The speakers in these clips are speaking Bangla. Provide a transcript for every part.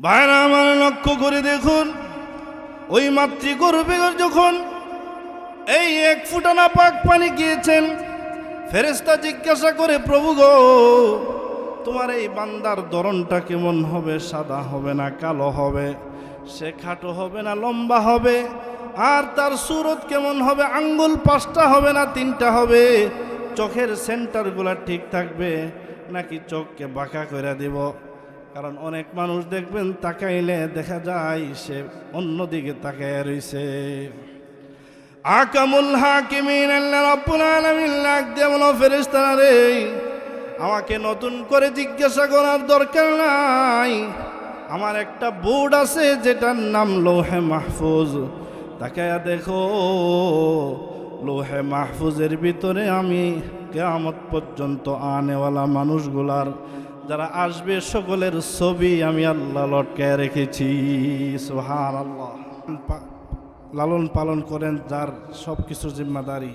ভাইরা আমার, লক্ষ্য করে দেখুন, ওই মাতৃগর্ভে যখন এই 1 ফুটা না পাক পানি গিয়েছেন, ফেরেশতা জিজ্ঞাসা করে, প্রভু গো, তোমার এই বান্দার ধরনটা কেমন হবে? সাদা হবে না কালো হবে? সে খাটো হবে না লম্বা হবে? আর তার সুরত কেমন হবে? আঙ্গুল 5টা হবে না 3টা হবে? চোখের সেন্টারগুলা ঠিক থাকবে নাকি চোখকে বাঁকা করে দিব? কারণ অনেক মানুষ দেখবেন তাকাইলে দেখা যায় সে অন্যদিকে তাকায় রইছে। আকামুল হাকিমিন আল্লাহ রাব্বুল আলামিন লাখ দিয়ে বলো, ফেরেশতারা রে, আমাকে নতুন করে জিজ্ঞাসা করার দরকার নাই। আমার একটা বোর্ড আছে যেটার নাম লৌহে মাহফুজ। তাকায়া দেখো, লৌহে মাহফুজের ভিতরে আমি কিয়ামত পর্যন্ত আনেওয়ালা মানুষগুলার যারা আসবে সকলের ছবি আমি আল্লাহ লটকায় রেখেছি। সুবহানাল্লাহ। লালন পালন করেন যার সব কিছুর জিম্মাদারি,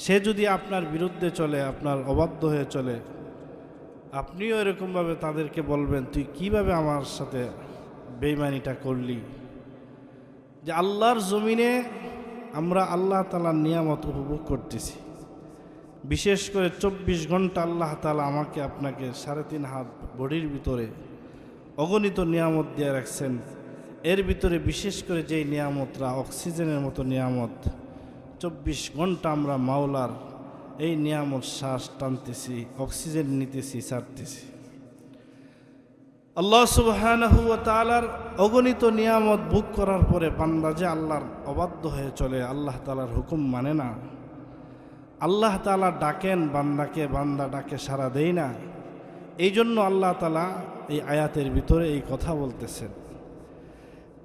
সে যদি আপনার বিরুদ্ধে চলে, আপনার অবাধ্য হয়ে চলে, আপনিও এরকমভাবে তাদেরকে বলবেন, তুই কিভাবে আমার সাথে বেঈমানিটা করলি? যে আল্লাহর জমিনে আমরা আল্লাহ তাআলার নিয়ামত উপভোগ করতেছি। বিশেষ করে 24 ঘন্টা আল্লাহ তাআলা আমাকে আপনাকে 3.5 হাত বডির ভিতরে অগণিত নিয়ামত দিয়ে রাখছেন। এর ভিতরে বিশেষ করে যেই নিয়ামতরা অক্সিজেনের মতো নিয়ামত, 24 ঘন্টা আমরা মাওলার এই নিয়ামত শ্বাস টানতেছি, অক্সিজেন নিতেছি, ছাড়তেছি। আল্লাহ সুবহানাহু ওয়া তাআলার অগণিত নিয়ামত ভোগ করার পরে বান্দা যে আল্লাহর অবাধ্য হয়ে চলে, আল্লাহ তাআলার হুকুম মানে না, আল্লাহ তাআলা ডাকেন বান্দাকে, বান্দা ডাকে সাড়া দেয় না। এই জন্য আল্লাহ তাআলা এই আয়াতের ভিতরে এই কথা বলতেছেন,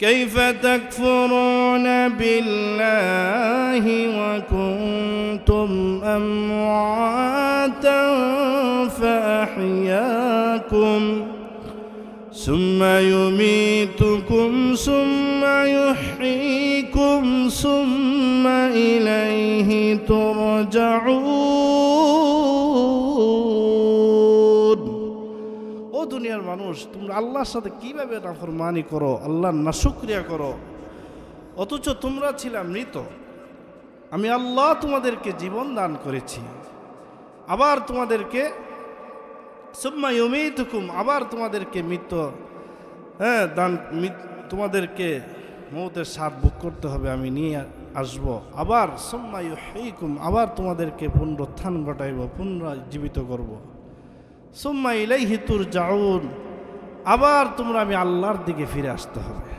কাইফা তাকফুরুনা বিল্লাহি ওয়া কুনতুম আমওয়াতান ফাআহইয়াকুম সুম্মা ইউমীতুকুম সুম্মা ইউহয়ীকুম সুম্মা ইলাইহি তুরজাউন। ও দুনিয়ার মানুষ, তোমরা আল্লাহর সাথে কিভাবে নাফরমানি করো, আল্লাহর নাশুকরিয়া করো, অথচ তোমরা ছিলা মৃত। আমি আল্লাহ তোমাদেরকে জীবন দান করেছি, আবার তোমাদেরকে সুম্মা ইউমীতুকুম, আবার তোমাদেরকে তোমাদেরকে মৌতের স্বাদ ভোগ করতে হবে, আমি নিয়ে আসব। আবার সুম্মা ইউহয়ীকুম, আবার তোমাদেরকে পুনরুত্থান ঘটাইব, পুনরুজ্জীবিত করব। সুম্মা ইলাইহি তুরজাউন, আবার তোমরা আমি আল্লাহর দিকে ফিরে আসতে হবে।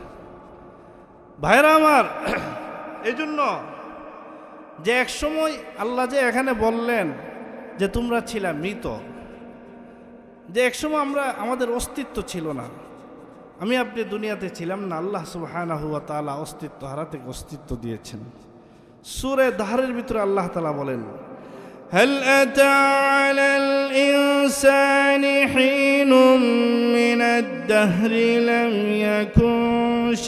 ভাইরা আমার, এই জন্য যে এক সময় আল্লাহ যে এখানে বললেন যে তোমরা ছিলা মৃত, যে একসময় আমাদের অস্তিত্ব ছিল না, আমি আপনি দুনিয়াতে ছিলাম না, আল্লাহ সুবহানাহু ওয়া তাআলা অস্তিত্ব হারাতে অস্তিত্ব দিয়েছেন। সূরা দাহরের ভিতরে আল্লাহ তাআলা বলেন, হাল আতা আলাল ইনসানি হিনুম মিনাদ দাহরি লাম ইয়াকুন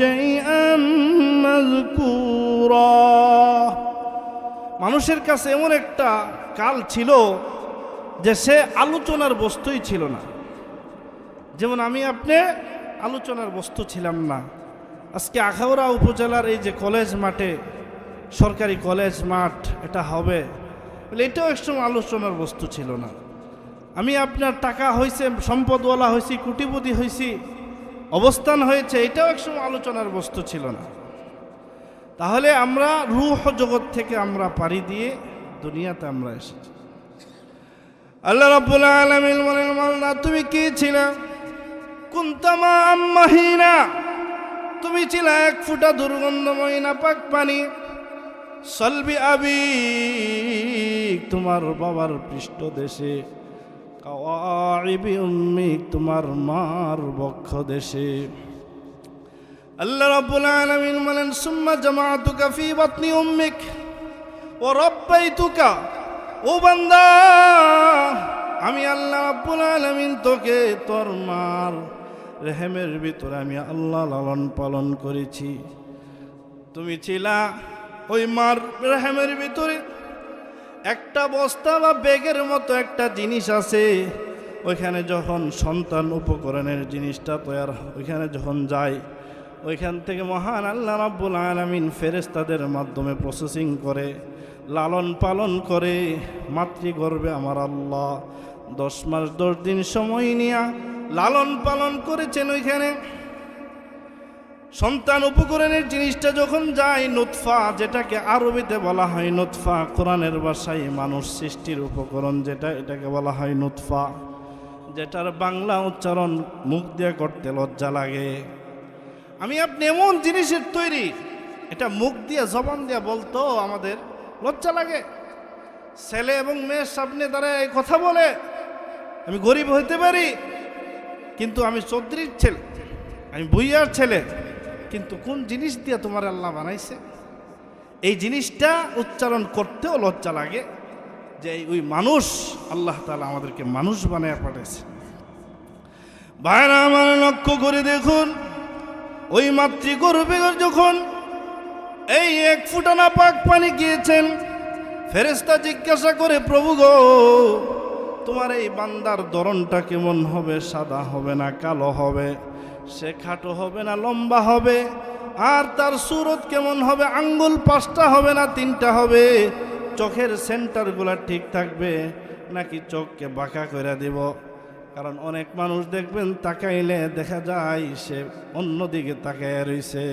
শাইআম মাযকুরা। মানুষের কাছে এমন একটা কাল ছিল যে সে আলোচনার বস্তুই ছিল না। যেমন আমি আপনি আলোচনার বস্তু ছিলাম না। আজকে আখাউড়া উপজেলার এই যে কলেজ মাঠে, সরকারি কলেজ মাঠ এটা হবে, এটাও একসময় আলোচনার বস্তু ছিল না। আমি আপনার টাকা হয়েছে, সম্পদওয়ালা হয়েছি, কোটিপতি হয়েছি, অবস্থান হয়েছে, এটাও একসময় আলোচনার বস্তু ছিল না। তাহলে আমরা রূহ জগৎ থেকে আমরা পাড়ি দিয়ে দুনিয়াতে আমরা এসেছি। আল্লাহ রাব্বুল আলামিন বলেন, মাওলা তুমি কি ছিলা? কুনতামা আম্মাহিনা, তুমি ছিলা 1 ফুটা দুর্গন্ধময় নাপাক পানি। সলবি আবি, তোমার বাবার পৃষ্ঠদেশে। কাওয়াইবি উম্মিক, তোমার মার বক্ষ দেশে। আল্লাহ রাব্বুল আলামিন বলেন, সুম্মা জামাতুকা ফি বাতনি উম্মিক ওয়া রাব্বাইতুকা। ও বান্দা, আমি আল্লাহ রাব্বুল আলামিন তোকে তোর মার রেহেমের ভিতরে আমি আল্লাহ লালন পালন করেছি। তুমি ছিলা ওই মার রেহেমের ভিতরে একটা বস্তা বা ব্যাগের মতো একটা জিনিস আছে, ওইখানে যখন সন্তান উপকরণের জিনিসটা তৈয়ার ওইখানে যখন যায়, ওইখান থেকে মহান আল্লাহ রাব্বুল আলামিন ফেরেশতাদের মাধ্যমে প্রসেসিং করে লালন পালন করে মাতৃগর্ভে আমার আল্লাহ 10 মাস 10 দিন সময় নিয়ে লালন পালন করেছেন। ওইখানে সন্তান উপকরণের জিনিসটা যখন যায় নুতফা, যেটাকে আরবিতে বলা হয় নুতফা, কোরআনের ভাষায় মানুষ সৃষ্টির উপকরণ যেটা, এটাকে বলা হয় নুতফা, যেটার বাংলা উচ্চারণ মুখ দিয়ে করতে লজ্জা লাগে। আমি আপনি এমন জিনিসের তৈরি, এটা মুখ দিয়ে জবান দিয়ে বলতো আমাদের লজ্জা লাগে। ছেলে এবং মেয়ের সামনে দাঁড়ায় এই কথা বলে, আমি গরিব হইতে পারি কিন্তু আমি চৌধুরীর ছেলে, আমি ভুইয়ার ছেলে, কিন্তু কোন জিনিস দিয়ে তোমার আল্লাহ বানাইছে, এই জিনিসটা উচ্চারণ করতেও লজ্জা লাগে যে ওই মানুষ, আল্লাহ তাআলা আমাদেরকে মানুষ বানায় পাঠাইছে। ভাইরা আমার লক্ষ্য করে দেখুন, ওই মাতৃগর্ভে যখন এই 1 ফোঁটা নাপাক পানি গিয়েছেন, ফেরেশতা জিজ্ঞাসা করে, প্রভু গো, তোমার এই বান্দার ধরনটা কেমন হবে? সাদা হবে না কালো হবে? সে খাটো হবে না লম্বা হবে? আর তার সুরত কেমন হবে? আঙ্গুল 5টা হবে না 3টা হবে? চোখের সেন্টারগুলা ঠিক থাকবে নাকি চোখকে বাঁকা করে দিব? কারণ অনেক মানুষ দেখবেন তাকাইলে দেখা যায় সে অন্যদিকে তাকায় রইছে।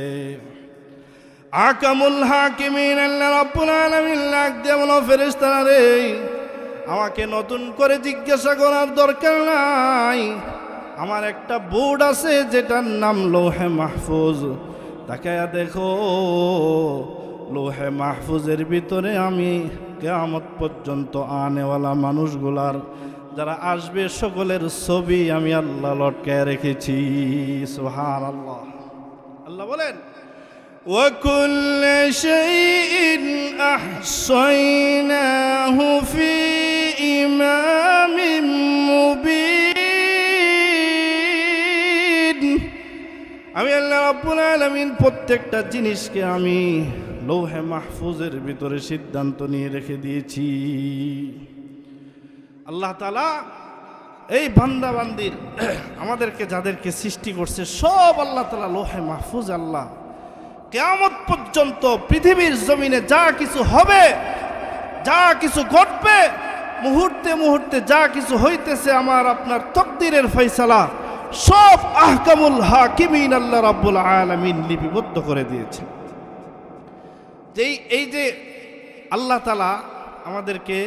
আকামুল হাকিমিন আল্লাহ রাব্বুল আলামিন লাগ দিয়ে বলো, ফেরেশতারা রে, আমাকে নতুন করে জিজ্ঞাসা করার দরকার নাই। আমার একটা বোর্ড আছে যেটার নাম লৌহে মাহফুজ। তাকায়া দেখো, লৌহে মাহফুজের ভিতরে আমি কিয়ামত পর্যন্ত আনেওয়ালা মানুষগুলার যারা আসবে সকলের ছবি আমি আল্লাহ লটকায় রেখেছি। সুবহানাল্লাহ। আল্লাহ বলেন, وَكُلَّ شَيْءٍ أَحْصَيْنَاهُ فِي إِمَامٍ مُبِينٍ। আমি আল্লাহ রাব্বুল আলামিন প্রত্যেকটা জিনিসকে আমি লৌহে মাহফুজের ভিতরে সিদ্ধান্ত নিয়ে রেখে দিয়েছি। আল্লাহ তাআলা এই বান্দা বান্দির আমাদেরকে যাদেরকে সৃষ্টি করছে সব আল্লাহ তাআলা লৌহে মাহফুজ, আল্লাহ কিয়ামত পর্যন্ত পৃথিবীর জমিনে যা কিছু হবে, যা কিছু ঘটবে, মুহূর্তে মুহূর্তে যা কিছু হইতেছে আমার আপনার তকদিরের ফয়সালা সব আহকামুল হাকিমিন আল্লাহ রাব্বুল আলামিন লিপিবদ্ধ করে দিয়েছে। এই যে আল্লাহ তাআলা আমাদেরকে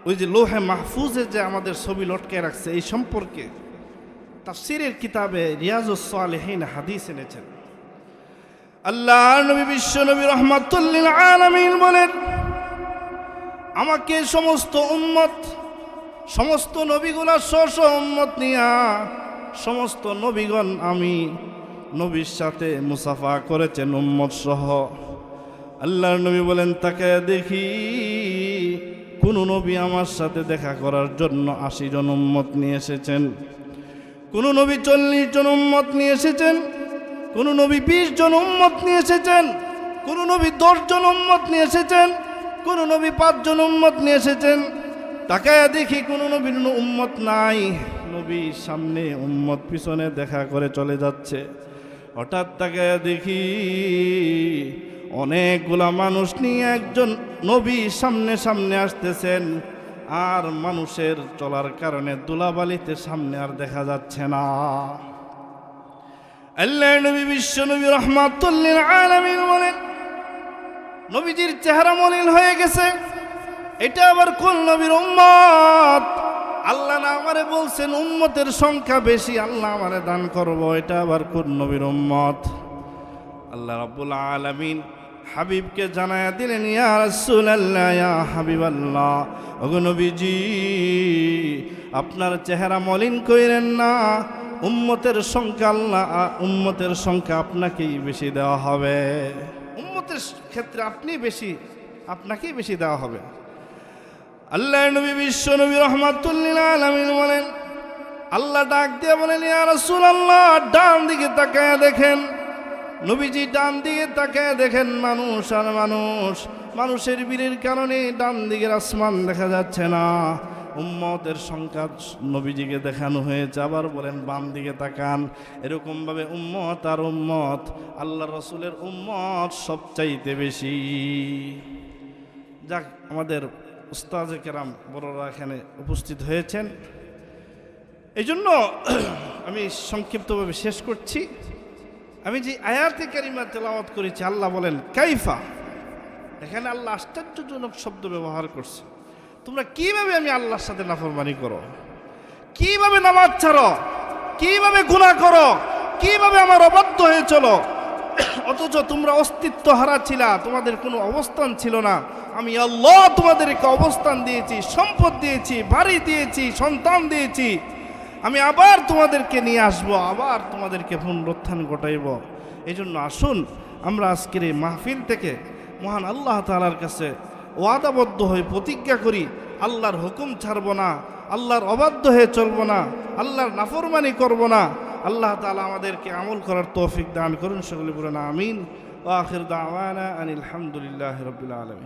ওই যে লৌহে মাহফুজে যে আমাদের ছবি লটকে রাখছে, এই সম্পর্কে তাফসীরের কিতাবে রিয়াজুস সালেহিন হাদিস এনেছেন। আল্লাহ নবী বিশ্ব নবী রাহমাতুল লিল আলামিন বলেন, আমাকে সমস্ত উম্মত, সমস্ত নবীগুলা স্ব উম্মত নিয়া সমস্ত নবীগণ আমি নবীর সাথে মুসাফা করেছেন উম্মত সহ। আল্লাহর নবী বলেন, তাকে দেখি কোন নবী আমার সাথে দেখা করার জন্য 80 জন উম্মত নিয়ে এসেছেন, কোন নবী 40 জন উম্মত নিয়ে এসেছেন, কোন নবী 20 জন উম্মত নিয়ে এসেছেন, কোন নবী 10 জন উম্মত নিয়ে এসেছেন, কোন নবী 5 জন উম্মত নিয়ে এসেছেন। তাকায়া দেখি কোন নবীর উম্মত নাই, নবী সামনে উম্মত পিছনে দেখা করে চলে যাচ্ছে। হঠাৎ তাকায়া দেখি অনেকগুলা মানুষ নিয়ে একজন নবী সামনে সামনে আসতেছেন, আর মানুষের চলার কারণে ধুলাবালিতে সামনে আর দেখা যাচ্ছে না। আল্লাহ নবী বিশ্ব নবী রাহমাতুল লিল আলামিন বলেন, নবীজির চেহারা মলিন হয়ে গেছে, এটা আবার কোন নবীর উম্মত? আল্লাহ না আমারে বলছেন উম্মতের সংখ্যা বেশি, আল্লাহ আমারে দান করব, এটা আবার কোন নবীর উম্মত? আল্লাহ রাব্বুল আলামিন হাবিবকে জানায়া দিলেন, ইয়া রাসূলুল্লাহ, ইয়া হাবিবাল্লাহ, ওগো নবীজি, আপনার চেহারা মলিন কইরেন না, উম্মতের সংখ্যা আল্লাহ, উম্মতের সংখ্যা আপনাকেই বেশি দেওয়া হবে, উম্মতের ক্ষেত্রে আপনি বেশি, আপনাকেই বেশি দেওয়া হবে। আল্লাহ নবী বিশ্ব নবী রাহমাতুল লিল আলামিন বলেন, আল্লাহ ডাক দিয়ে বলেন, ইয়া রাসূলুল্লাহ, ডান দিকে তাকায় দেখেন। নবীজি ডান দিকে তাকায় দেখেন মানুষ আর মানুষ, মানুষের ভিড়ের কারণে ডান দিকের আসমান দেখা যাচ্ছে না, উম্মতের সংখ্যা নবীজিকে দেখানো হয়েছে। আবার বলেন বাম দিকে তাকান, এরকমভাবে উম্মত আর উম্মত, আল্লাহ রসুলের উম্মত সবচাইতে বেশি। যাক, আমাদের উস্তাদ কেরাম বড়রা এখানে উপস্থিত হয়েছেন, এই জন্য আমি সংক্ষিপ্তভাবে শেষ করছি। আমি যে আয়াতে কারিমা তেলাওয়াত করেছি, আল্লাহ বলেন কাইফা, এখানে আল্লাহ আশ্চর্যজনক শব্দ ব্যবহার করছে। তোমরা কিভাবে আমি আল্লাহর সাথে নাফরমানি করো, কিভাবে নামাজ ছাড়ো, কিভাবে গুনাহ করো, কিভাবে আমার অবাধ্য হয়ে চলো, অথচ তোমরা অস্তিত্ব হারা ছিলা, তোমাদের কোনো অবস্থান ছিল না। আমি আল্লাহ তোমাদেরকে অবস্থান দিয়েছি, সম্পদ দিয়েছি, বাড়ি দিয়েছি, সন্তান দিয়েছি। আমি আবার তোমাদেরকে নিয়ে আসবো, আবার তোমাদেরকে পুনরুত্থান ঘটাইব। এই জন্য আসুন আমরা আজকের এই মাহফিল থেকে মহান আল্লাহ তাআলার কাছে ওয়াদাবদ্ধ হয়ে প্রতিজ্ঞা করি, আল্লাহর হুকুম ছাড়ব না, আল্লাহর অবাধ্য হয়ে চলব না, আল্লাহর নাফরমানি করব না। আল্লাহ তাআলা আমাদেরকে আমল করার তৌফিক দান করুন। সকলে বলেন আমিন। ওয়া আখির দাওয়ানা আনিল হামদুলিল্লাহি রাব্বিল আলামিন।